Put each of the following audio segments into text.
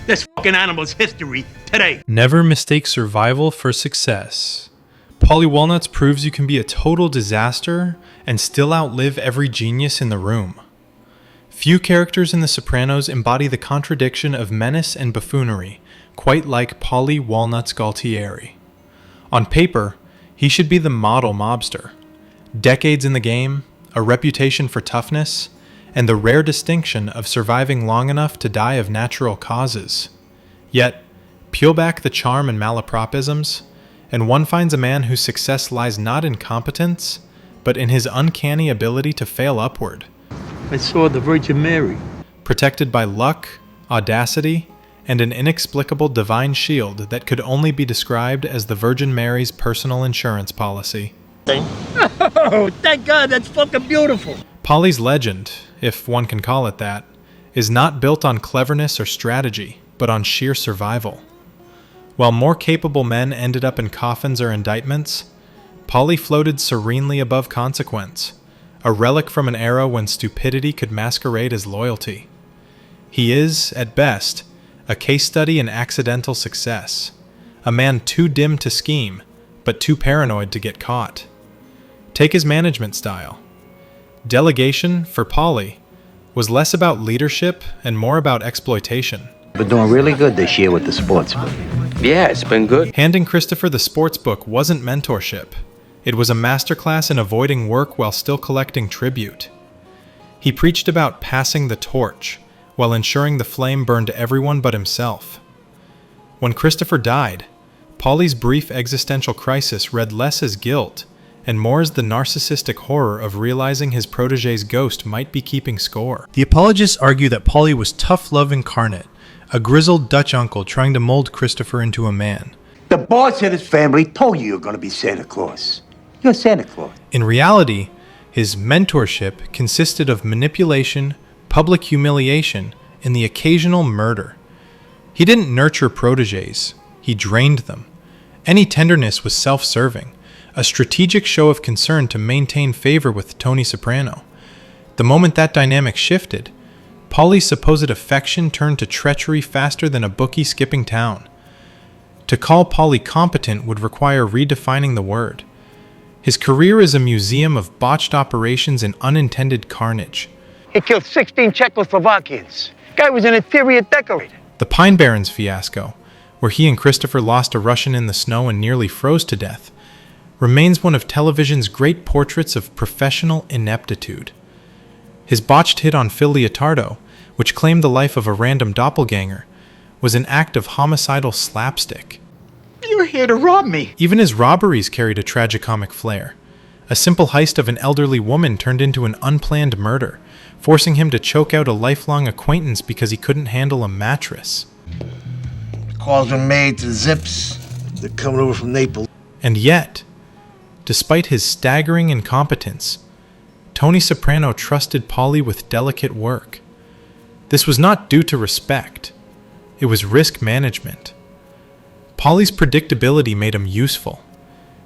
this fucking animal's history today. Never mistake survival for success. Paulie Walnuts proves you can be a total disaster and still outlive every genius in the room. Few characters in The Sopranos embody the contradiction of menace and buffoonery, quite like Paulie Walnuts Galtieri. On paper, he should be the model mobster. Decades in the game, a reputation for toughness, and the rare distinction of surviving long enough to die of natural causes. Yet, peel back the charm and malapropisms, and one finds a man whose success lies not in competence, but in his uncanny ability to fail upward. I saw the Virgin Mary. Protected by luck, audacity, and an inexplicable divine shield that could only be described as the Virgin Mary's personal insurance policy. Oh, thank God, that's fucking beautiful. Paulie's legend, if one can call it that, is not built on cleverness or strategy, but on sheer survival. While more capable men ended up in coffins or indictments, Paulie floated serenely above consequence, a relic from an era when stupidity could masquerade as loyalty. He is, at best, a case study in accidental success, a man too dim to scheme, but too paranoid to get caught. Take his management style. Delegation, for Paulie, was less about leadership and more about exploitation. Been doing really good this year with the sportsbook. Yeah, it's been good. Handing Christopher the sportsbook wasn't mentorship. It was a masterclass in avoiding work while still collecting tribute. He preached about passing the torch, while ensuring the flame burned everyone but himself. When Christopher died, Paulie's brief existential crisis read less as guilt and more as the narcissistic horror of realizing his protégé's ghost might be keeping score. The apologists argue that Paulie was tough love incarnate, a grizzled Dutch uncle trying to mold Christopher into a man. The boss of his family told you you're going to be Santa Claus. You're Santa Claus. In reality, his mentorship consisted of manipulation, public humiliation, and the occasional murder. He didn't nurture protégés, he drained them. Any tenderness was self-serving, a strategic show of concern to maintain favor with Tony Soprano. The moment that dynamic shifted, Paulie's supposed affection turned to treachery faster than a bookie skipping town. To call Paulie competent would require redefining the word. His career is a museum of botched operations and unintended carnage. He killed 16 Czechoslovakians. Guy was an interior decorator. The Pine Barrens fiasco, where he and Christopher lost a Russian in the snow and nearly froze to death, remains one of television's great portraits of professional ineptitude. His botched hit on Phil Leotardo, which claimed the life of a random doppelganger, was an act of homicidal slapstick. You're here to rob me. Even his robberies carried a tragicomic flair. A simple heist of an elderly woman turned into an unplanned murder, forcing him to choke out a lifelong acquaintance because he couldn't handle a mattress. Calls were made to Zips. They're coming over from Naples. And yet, despite his staggering incompetence, Tony Soprano trusted Paulie with delicate work. This was not due to respect. It was risk management. Paulie's predictability made him useful.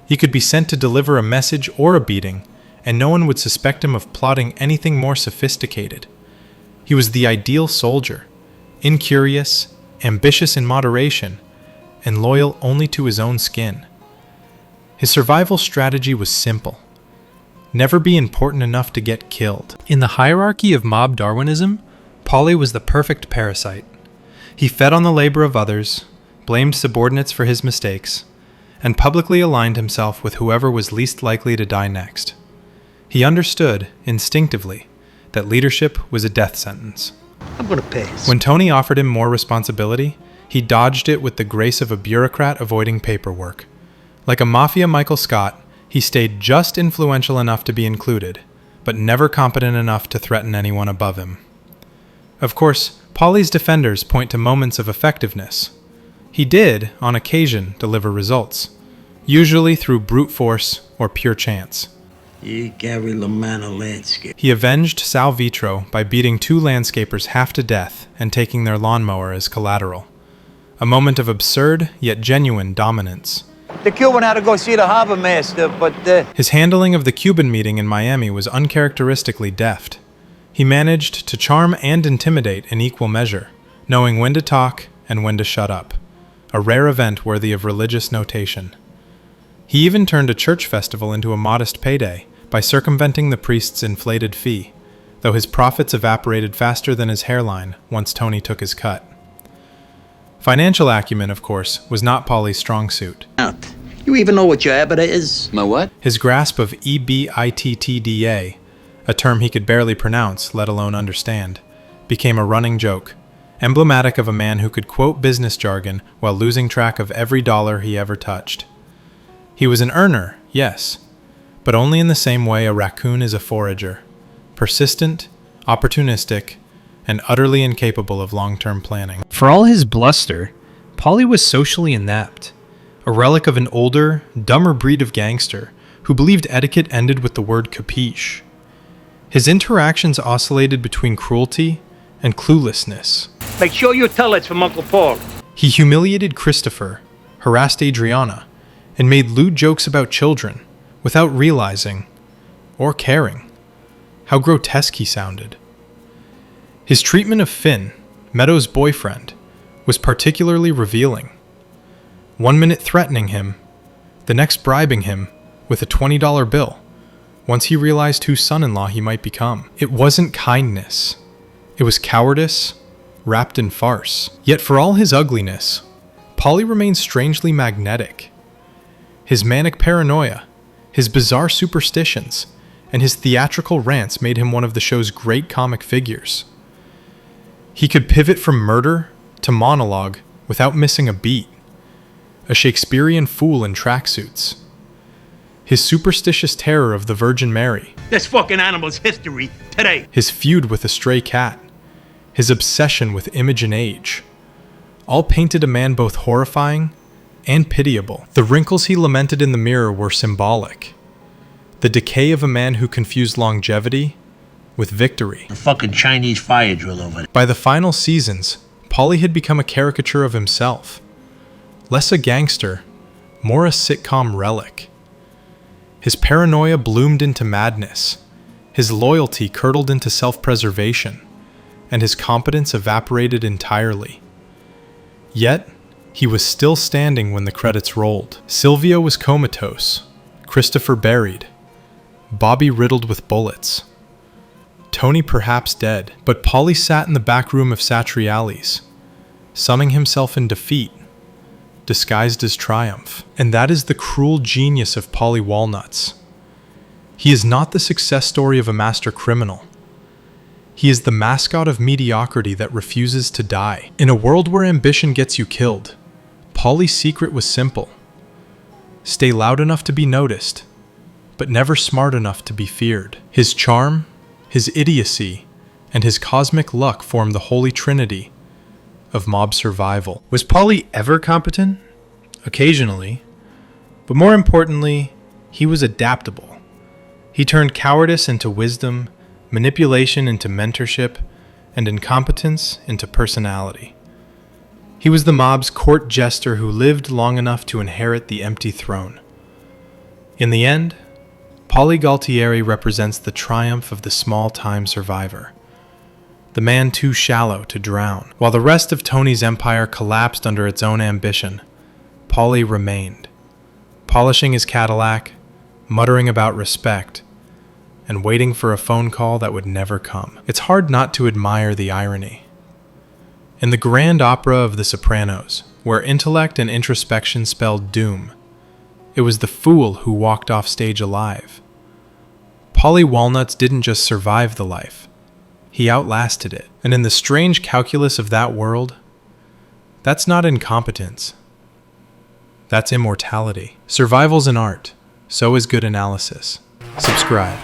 He could be sent to deliver a message or a beating, and no one would suspect him of plotting anything more sophisticated. He was the ideal soldier, incurious, ambitious in moderation, and loyal only to his own skin. His survival strategy was simple. Never be important enough to get killed. In the hierarchy of mob Darwinism, Paulie was the perfect parasite. He fed on the labor of others, blamed subordinates for his mistakes, and publicly aligned himself with whoever was least likely to die next. He understood, instinctively, that leadership was a death sentence. I'm gonna pass. When Tony offered him more responsibility, he dodged it with the grace of a bureaucrat avoiding paperwork. Like a mafia Michael Scott, he stayed just influential enough to be included, but never competent enough to threaten anyone above him. Of course, Paulie's defenders point to moments of effectiveness. He did, on occasion, deliver results, usually through brute force or pure chance. You Gary LaManna landscape. He avenged Sal Vitro by beating 2 landscapers half to death and taking their lawnmower as collateral. A moment of absurd yet genuine dominance. The Cuban had to go see the harbor master, but His handling of the Cuban meeting in Miami was uncharacteristically deft. He managed to charm and intimidate in equal measure, knowing when to talk and when to shut up, a rare event worthy of religious notation. He even turned a church festival into a modest payday by circumventing the priest's inflated fee, though his profits evaporated faster than his hairline once Tony took his cut. Financial acumen, of course, was not Paulie's strong suit. You even know what your EBITDA is? My what? His grasp of EBITDA, a term he could barely pronounce, let alone understand, became a running joke, emblematic of a man who could quote business jargon while losing track of every dollar he ever touched. He was an earner, yes, but only in the same way a raccoon is a forager, persistent, opportunistic, and utterly incapable of long-term planning. For all his bluster, Paulie was socially inept, a relic of an older, dumber breed of gangster who believed etiquette ended with the word capiche. His interactions oscillated between cruelty and cluelessness. Make sure you tell it's from Uncle Paul. He humiliated Christopher, harassed Adriana, and made lewd jokes about children without realizing, or caring, how grotesque he sounded. His treatment of Finn, Meadow's boyfriend, was particularly revealing. 1 minute threatening him, the next bribing him with a $20 bill, once he realized whose son-in-law he might become. It wasn't kindness. It was cowardice, wrapped in farce. Yet for all his ugliness, Paulie remained strangely magnetic. His manic paranoia, his bizarre superstitions, and his theatrical rants made him one of the show's great comic figures. He could pivot from murder to monologue without missing a beat. A Shakespearean fool in tracksuits. His superstitious terror of the Virgin Mary. This fucking animal's history today. His feud with a stray cat. His obsession with image and age. All painted a man both horrifying and pitiable. The wrinkles he lamented in the mirror were symbolic. The decay of a man who confused longevity with victory. The fucking Chinese fire drill over there. By the final seasons, Paulie had become a caricature of himself. Less a gangster, more a sitcom relic. His paranoia bloomed into madness, his loyalty curdled into self-preservation, and his competence evaporated entirely. Yet, he was still standing when the credits rolled. Sylvia was comatose, Christopher buried, Bobby riddled with bullets, Tony perhaps dead, but Paulie sat in the back room of Satriali's, sunning himself in defeat, disguised as triumph. And that is the cruel genius of Paulie Walnuts. He is not the success story of a master criminal. He is the mascot of mediocrity that refuses to die. In a world where ambition gets you killed, Paulie's secret was simple. Stay loud enough to be noticed, but never smart enough to be feared. His charm, his idiocy, and his cosmic luck formed the holy trinity of mob survival. Was Paulie ever competent? Occasionally. But more importantly, he was adaptable. He turned cowardice into wisdom, manipulation into mentorship, and incompetence into personality. He was the mob's court jester who lived long enough to inherit the empty throne. In the end, Paulie Galtieri represents the triumph of the small-time survivor, the man too shallow to drown. While the rest of Tony's empire collapsed under its own ambition, Paulie remained, polishing his Cadillac, muttering about respect, and waiting for a phone call that would never come. It's hard not to admire the irony. In the grand opera of The Sopranos, where intellect and introspection spelled doom, it was the fool who walked off stage alive. Paulie Walnuts didn't just survive the life, he outlasted it. And in the strange calculus of that world, that's not incompetence. That's immortality. Survival's an art, so is good analysis. Subscribe.